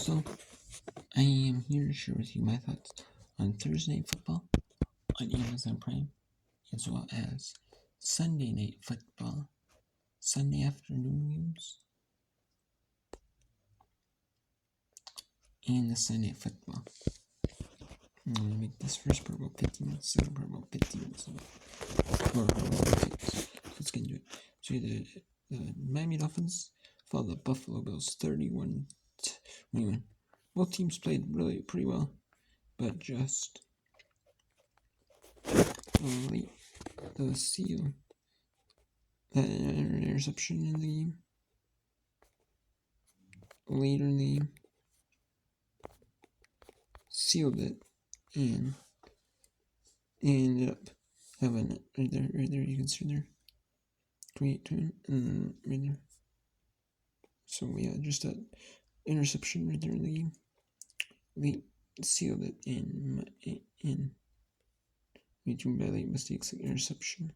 So, I am here to share with you my thoughts on Thursday Night Football on Amazon Prime, as well as Sunday Night Football, Sunday afternoon games, and the Sunday Night Football. I'm going to make this first part about 15 minutes, second part about 15 minutes. Let's get into it. So, the Miami Dolphins fought the Buffalo Bills 31-21. Both teams played really pretty well, but just late the seal, that interception in the game, later in the game, sealed it, and ended up having it right there, you can see there, 28-10, and right there. So yeah, just that interception right there in the game, late sealed it in between by late mistakes like interception,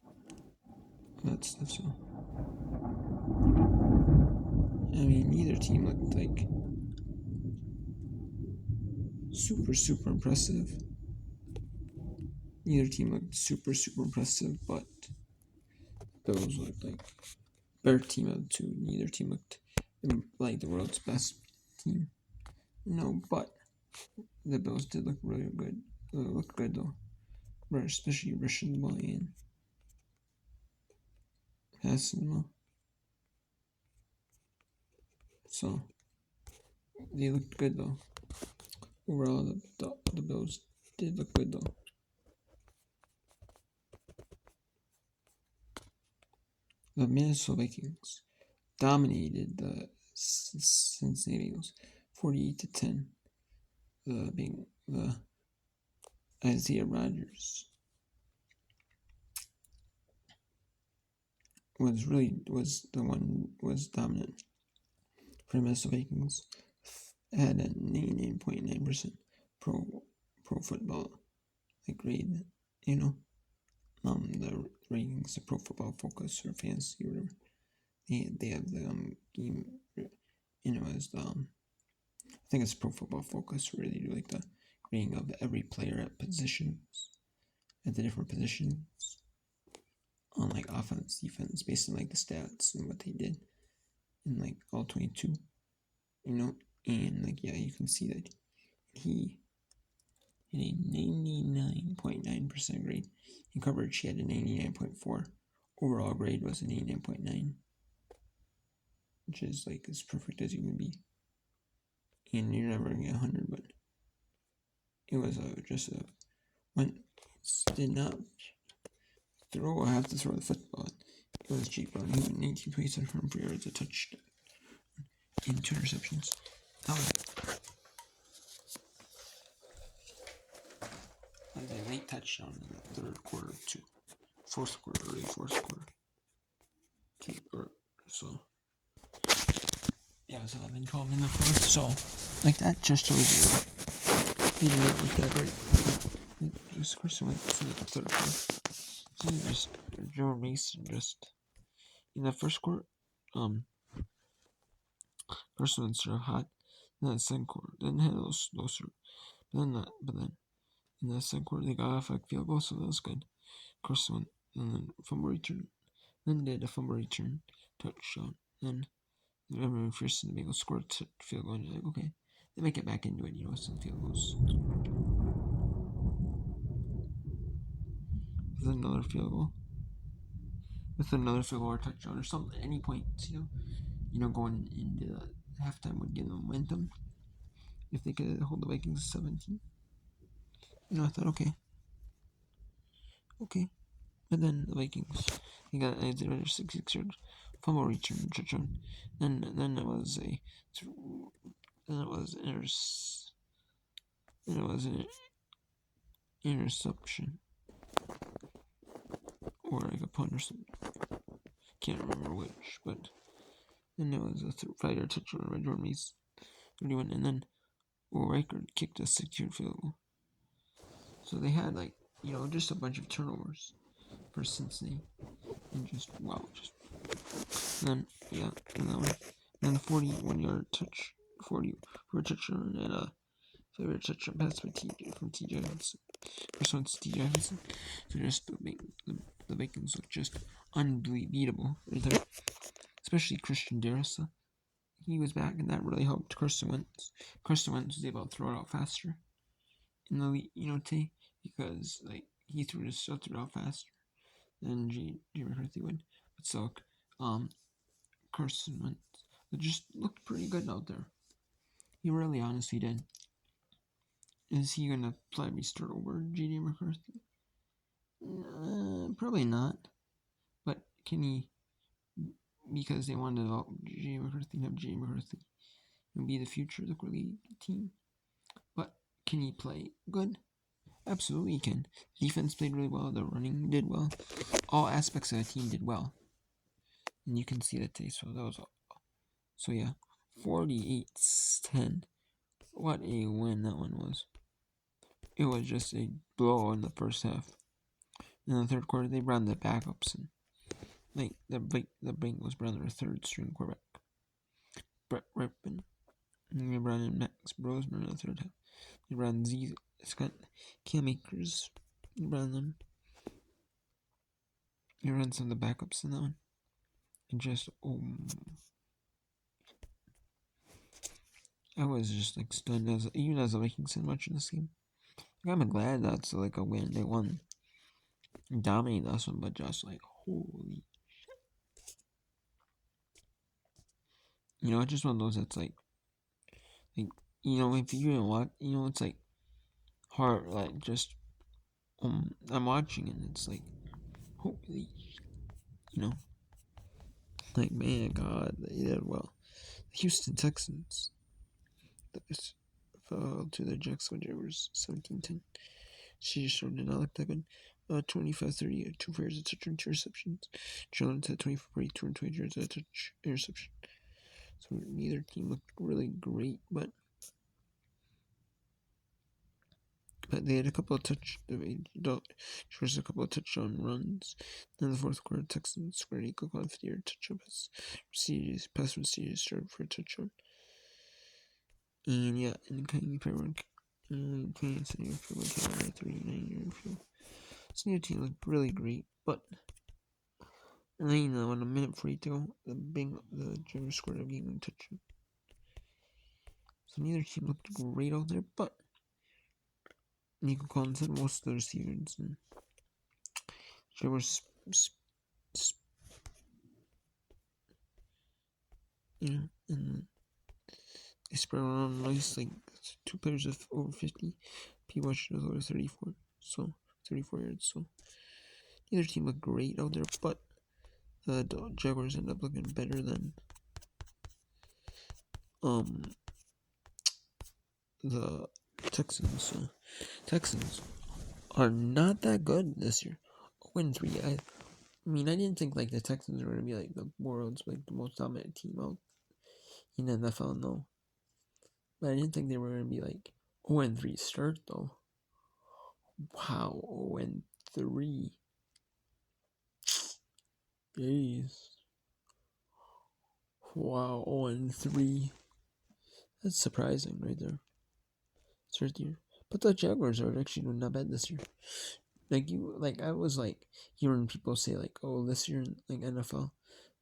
all that stuff. So I mean, neither team looked like super impressive. Neither team looked super impressive, but those looked like better team out of the two. Neither team looked like the world's best team. No, but the Bills did look really good. Looked good though, especially rushing the ball and passing the ball. So they looked good though. Overall, the Bills did look good though. The Minnesota Vikings dominated the Cincinnati Eagles 48-10. Being the Isaiah Rodgers was dominant. For the Minnesota Vikings had a 99.9% pro football grade, the rankings of Pro Football Focus or Fantasy or whatever. They have the game, and it was I think it's Pro Football Focus where they do like the grading of every player at the different positions on like offense, defense, based on like the stats and what they did in like all 22, and like yeah, you can see that he had a 99.9% grade. In coverage, he had a 99.4. Overall grade was an 89.9, which is like as perfect as you can be. And you're never gonna get 100, but it was did not throw. I have to throw the football. It was Jake Brown. He went 19 plays on 100 yards, a touchdown, and 2 interceptions. That was a late touchdown in the third quarter too. Fourth quarter. So yeah, it was 11-12 in the fourth. So like that just shows you he didn't look that great. Just Carson Wentz in the third quarter. So just Joe Mason just in the first quarter. Carson Wentz started hot. Then the second quarter, then had a little slow start. But then in the second quarter they got off a field goal, so that was good. Carson Wentz, and then fumble return. Then did a fumble return touchdown. Then Evan McPherson, the Bengals scored a field goal, and you're like, okay, they make it back into it, some field goals. With another field goal or touchdown or something, at any point, going into the halftime would give them momentum. If they could hold the Vikings to 17, I thought, okay. But then the Vikings, they got a 66-yard fumble return touchdown. Then it was an interception or like a punt or something. Can't remember which, but then it was a 5-yard touchdown by Jordan Mason, 31, and then Riker kicked a 6-yard field goal. So they had just a bunch of turnovers for Cincinnati, and then the 41-yard for a touchdown and a favorite touchdown pass by T.J. Hudson. First one's T.J. Hudson. So just the Vikings look just unbeatable right there. Especially Christian Darrisaw. He was back, and that really helped Carson Wentz. Carson Wentz was able to throw it out faster in the league, because like he threw it out faster than J. McCarthy would. But so, Carson Wentz just looked pretty good out there. He really honestly did. Is he gonna probably start over J.D. McCarthy? Probably not. But can he? Because they wanted to develop J.D. McCarthy and have J.D. McCarthy be the future of the Quilly team. But can he play good? Absolutely he can. The defense played really well. The running did well. All aspects of the team did well. And you can see that today. So that was all. So yeah, 48-10. What a win that one was. It was just a blow in the first half. In the third quarter, they ran the backups, and like the Bengals brought their third string quarterback, Brett Rippon. And they brought in Max Brosman in the third half. They ran Scott Cam Akers. They ran them. They ran some of the backups in that one. And just I was just like stunned even as a Vikings fan watching this game. I'm glad that's like a win. They won. Dominated this one, but just like holy shit. It's just one of those that's like if you didn't watch, it's like hard, like just I'm watching and it's like holy shit. Like man, God, they did well. The Houston Texans fell to the Jacksonville Jaguars 17-10. She just did not look that good. 25-30, 2 for yards, a touchdown, 2 receptions. Jones had 24 220 yards, a touch interception. So neither team looked really great, but they had a couple of touchdown runs. Then the fourth quarter, Texans scored an equal 50-yard touchdown pass from CJ Stroud for a touchdown. And yeah, and Kenny Perrin came for a 39-yard field. So neither team looked really great, but and then on a minute 40 to go, the Jaguars scored a game-winning touchdown. So neither team looked great out there, but Nico Collins had most of the receivers, and Jaguars, and they spread around nice, like 2 players of over 50. P. Washington was over 34 yards. So neither team looked great out there, but the Jaguars ended up looking better than the Texans. Texans are not that good this year. 0-3. I didn't think like the Texans were gonna be like the world's like the most dominant team out in the NFL, no. But I didn't think they were gonna be like 0-3 start though. Wow, 0-3. Jeez. Wow, 0-3. That's surprising right there. Third year. But the Jaguars are actually doing not bad this year. I was like hearing people say like, oh, this year in like NFL,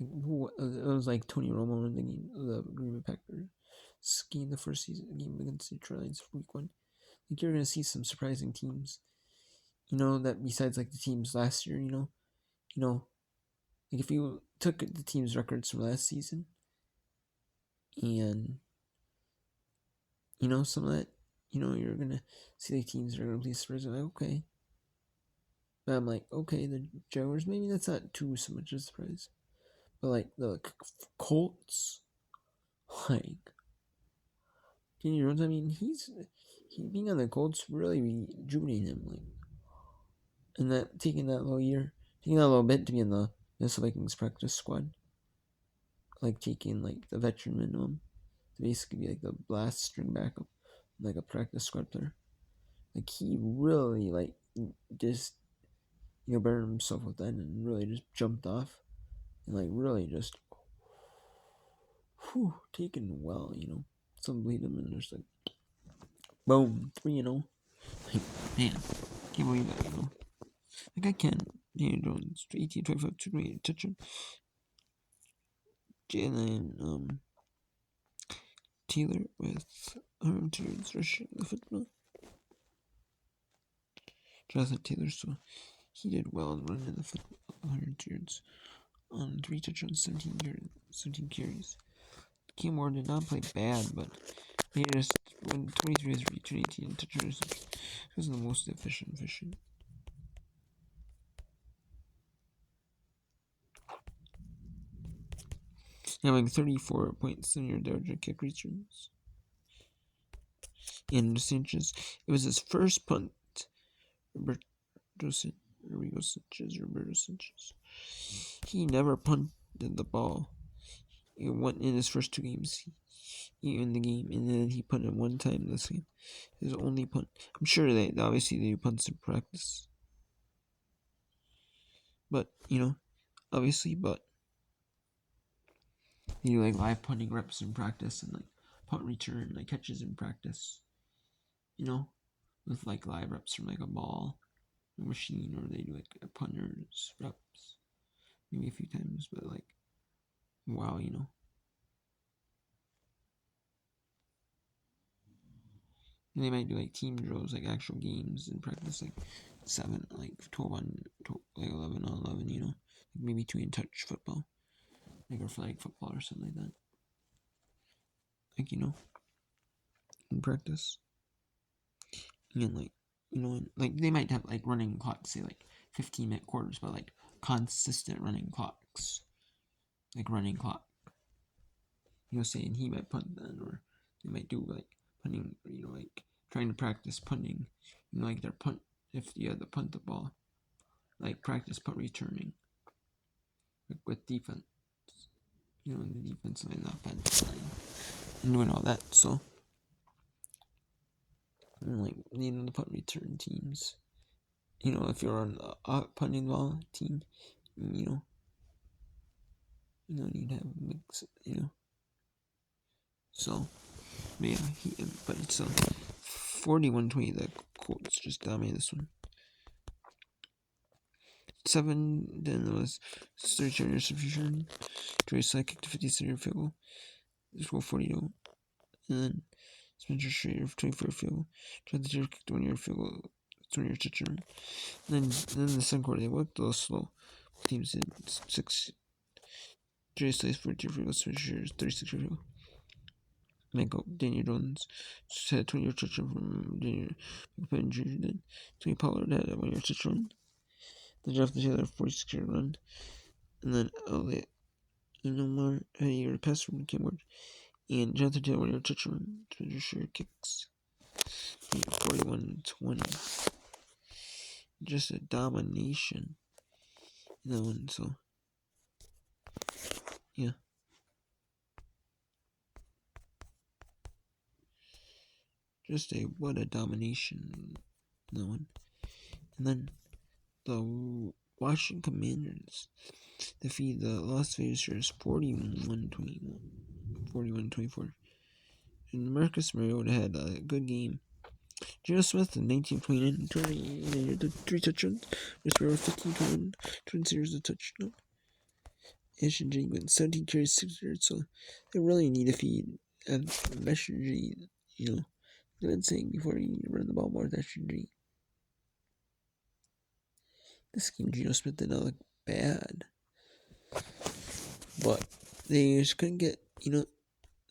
like it was like Tony Romo in the game, the Green Bay Packers scheme the first season game against the Detroit Lions week 1. Like you're gonna see some surprising teams. That besides like the teams last year, like if you took the team's records from last season and some of that, you're gonna see the teams that are gonna play surprising. Like, okay. But I'm like, okay, the Jaguars, maybe that's not too so much of a surprise. But like the Colts, like Danny Rhodes, he being on the Colts really rejuvenating him, like, and that taking that little bit to be in the Minnesota Vikings practice squad, like taking like the veteran minimum to basically be like the last string backup, like a practice squad player. Like he really like just burned himself with that and really just jumped off and like really just taken well, some lead them, and there's like, boom, 3-0. Like, man, can't believe that, Like, I can. Daniel Jones, 18, 25, 28, touchdown. Jalen, Taylor with 102 yards rushing the football. Jonathan Taylor, so he did well in running the football, 102 yards on 3 touchdowns, 17 carries. Cam Ward did not play bad, but he just went 23 3, 218 touchdowns. He was the most efficient. Having 34.7 yard kick returns. And Sanchez, it was his first punt. Roberto Sanchez. He never punted the ball. He went in his first 2 games. He in the game, and then he punted 1 time this game. His only punt. I'm sure they obviously do punts in practice. But, obviously, but they do like live punting reps in practice and like punt return, like catches in practice. With like live reps from like a ball machine, or they do like a punter's reps maybe a few times, but like, wow, And they might do like team drills, like actual games in practice, like 12 on 12, like 11 on 11, like maybe 2 in touch football, like or flag football or something like that. Like, in practice. And like, like they might have like running clocks, say like 15-minute quarters, but like consistent running clocks. Like running clock. Saying he might punt then, or they might do like punting, like trying to practice punting. Like their punt, if you had to punt the ball, like practice punt returning, like with defense, the defense line, the offense line, and doing all that. So, like, the punt return teams, if you're on a punting ball team, you'd have a mix, So, but yeah, but it's 41-20. The Colts just dominated this one. 7, then it was 37 yards substitution. Joey Slye kicked a 57-yard field goal. Score 42. And then Spencer Schrader 24-yard field goal. Jonathan Taylor kicked a 1-yard field goal. 20-yard touchdown. Then in the second quarter, they worked a little slow. Teams did 6. Joey Slye's 40-yard field goal. Spencer Schrader's 36-yard field goal. Daniel Jones had a 20-yard touchdown from Daniel McPenn Jr. Then Tony Pollard had a 1-yard touchdown. Then Jonathan Taylor 46-yard run. And then Elliott Nomar had a yard pass from Cam Ward. And Jonathan Taylor 1-yard touchdown. Spencer Schrader kicks. 41-20. Just a domination in that one, so yeah. What a domination in that one. And then the Washington Commanders defeat the Las Vegas Raiders 41-24. And Marcus Mariota had a good game. Geno Smith in 19-29, 3 touchdowns. Marcus Mariota 15-21, 20 yards a touchdown. Ashton Jenkins 17 carries, 6 yards. So they really need to feed Ashton G. I've been saying before, you need to run the ball more with Ashton G. This game, Geno Smith did not look bad, but they just couldn't get,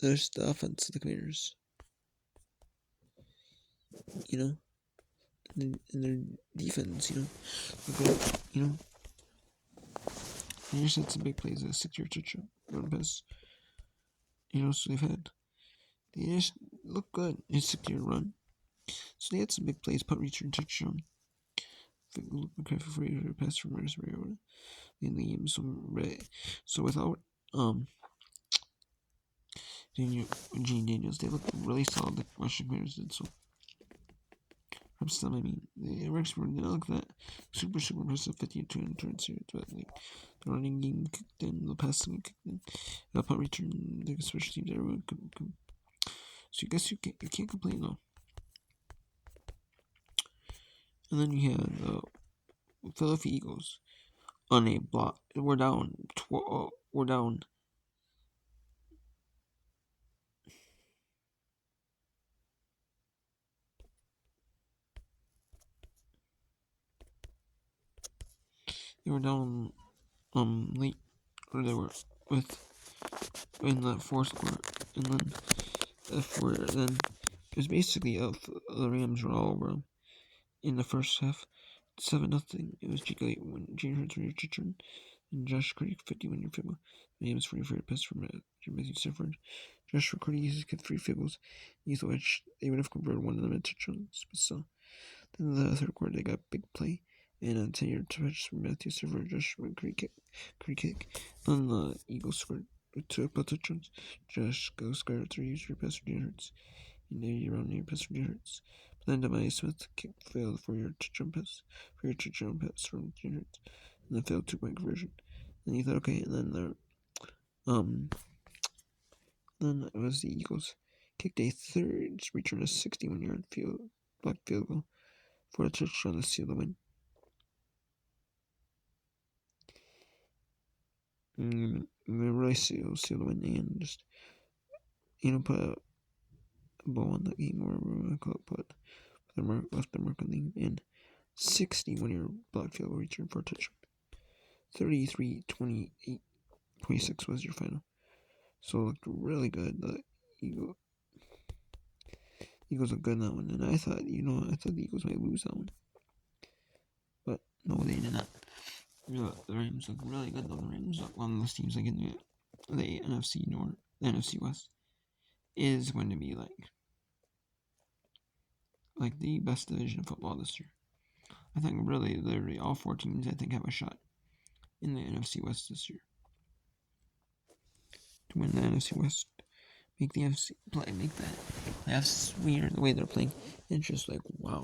there's the offense of the Commanders, and their defense, they just had some big plays, a 6-yard touchdown, run pass, so they just look good, a 6-yard run, so they had some big plays, punt return touchdown. McCaffrey for a pass from Marcus Mariota in the game. So without Gene Daniels, they looked really solid. The Washington Commanders did. So the Rex did not look that super impressive. 52 and turns here, but like the running game kicked in, the passing kicked in, the punt return, the special teams, everyone could So I guess you can't complain though. And then you had the Philadelphia Eagles on a block. We're down. We're down. They were down late, or they were with in the fourth quarter, and then it was basically the Rams were all over them in the first half. 7-0. It was Jake Elliott when James Hurts for your touchdown, and Josh Creek 51 your field goal. Rams 44 pass from Matthew Stafford. Josh McCourty kicked 3 field goals. You thought they would have converted one of them into touchdowns, but still. Then in the third quarter they got a big play and a 10-yard touch from Matthew Stafford. Josh McCourty kick. Then the Eagles scored with 2 touchdowns. Josh scored 3 for pass for Jalen Hurts. And there around near pass for Jalen Hurts. Then Devontae Smith failed for your touchdown pass from Jalen Hurts. And then failed 2-point conversion. Then you thought, okay, and then it was the Eagles kicked a third return, a 61-yard block field goal for a touchdown to seal the win. Really seal the win and just put a ball on the game, or whatever we call it, left the mark on the game, and 61-yard block field goal return for a touchdown. 33-28, 26 was your final. So it looked really good. The Eagles looked good in that one, and I thought the Eagles might lose that one, but no, they did not. The Rams look really good though. The Rams are one of those teams like in the NFC North, the NFC West is going to be like the best division of football this year. I think really literally all 4 teams I think have a shot in the NFC West this year to win the NFC West, make the NFC make that playoffs weird the way they're playing. It's just like wow,